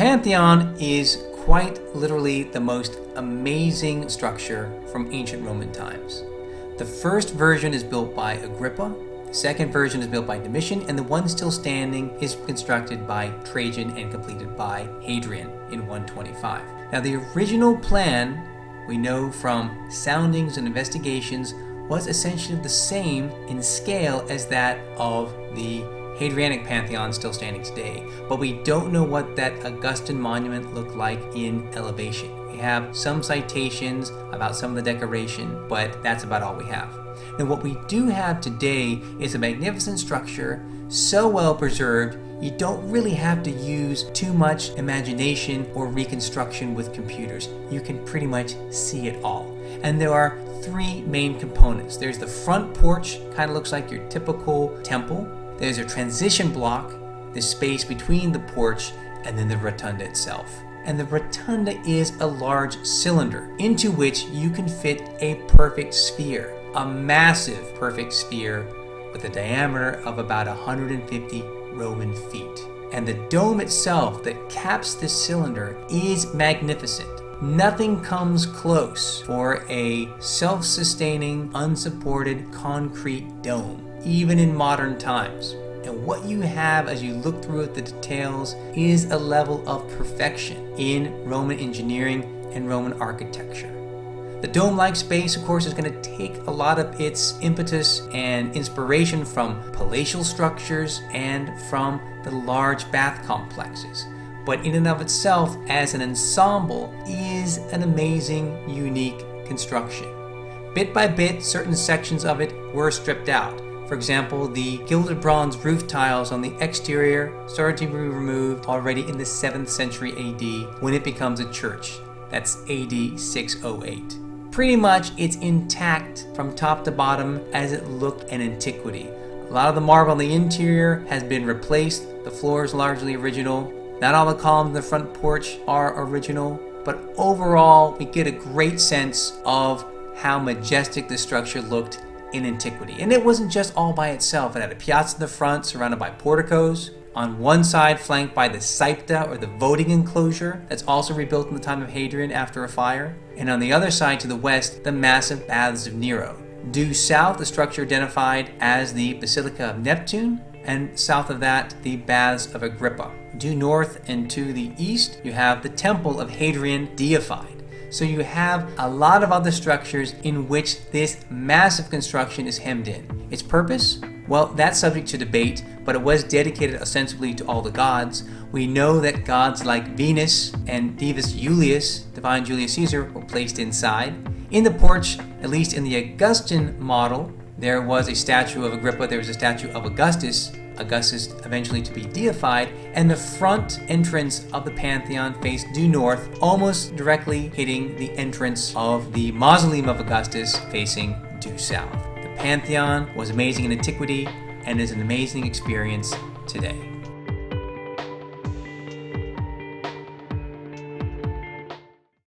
Pantheon is quite literally the most amazing structure from ancient Roman times. The first version is built by Agrippa, the second version is built by Domitian, and the one still standing is constructed by Trajan and completed by Hadrian in 125. Now the original plan, we know from soundings and investigations, was essentially the same in scale as that of the Hadrianic Pantheon still standing today, but we don't know what that Augustan monument looked like in elevation. We have some citations about some of the decoration, but that's about all we have. Now what we do have today is a magnificent structure, so well preserved, you don't really have to use too much imagination or reconstruction with computers. You can pretty much see it all. And there are three main components. There's the front porch, kind of looks like your typical temple. There's a transition block, the space between the porch, and then the rotunda itself. And the rotunda is a large cylinder into which you can fit a perfect sphere, a massive perfect sphere with a diameter of about 150 Roman feet. And the dome itself that caps this cylinder is magnificent. Nothing comes close for a self-sustaining, unsupported concrete dome, even in modern times. And what you have as you look through the details is a level of perfection in Roman engineering and Roman architecture. The dome-like space, of course, is going to take a lot of its impetus and inspiration from palatial structures and from the large bath complexes. But in and of itself, as an ensemble, is an amazing, unique construction. Bit by bit, certain sections of it were stripped out. For example, the gilded bronze roof tiles on the exterior started to be removed already in the 7th century AD when it becomes a church. That's AD 608. Pretty much it's intact from top to bottom as it looked in antiquity. A lot of the marble on the interior has been replaced. The floor is largely original. Not all the columns in the front porch are original, but overall we get a great sense of how majestic the structure looked in antiquity. And it wasn't just all by itself. It had a piazza in the front surrounded by porticos. On one side flanked by the Saepta, or the voting enclosure, that's also rebuilt in the time of Hadrian after a fire. And on the other side to the west, the massive baths of Nero. Due south, the structure identified as the Basilica of Neptune, and south of that, the Baths of Agrippa. Due north and to the east, you have the Temple of Hadrian deified. So you have a lot of other structures in which this massive construction is hemmed in. Its purpose? Well, that's subject to debate, but it was dedicated ostensibly to all the gods. We know that gods like Venus and Divus Julius, divine Julius Caesar, were placed inside. In the porch, at least in the Augustan model, there was a statue of Agrippa, there was a statue of Augustus eventually to be deified, and the front entrance of the Pantheon faced due north, almost directly hitting the entrance of the mausoleum of Augustus facing due south. The Pantheon was amazing in antiquity and is an amazing experience today.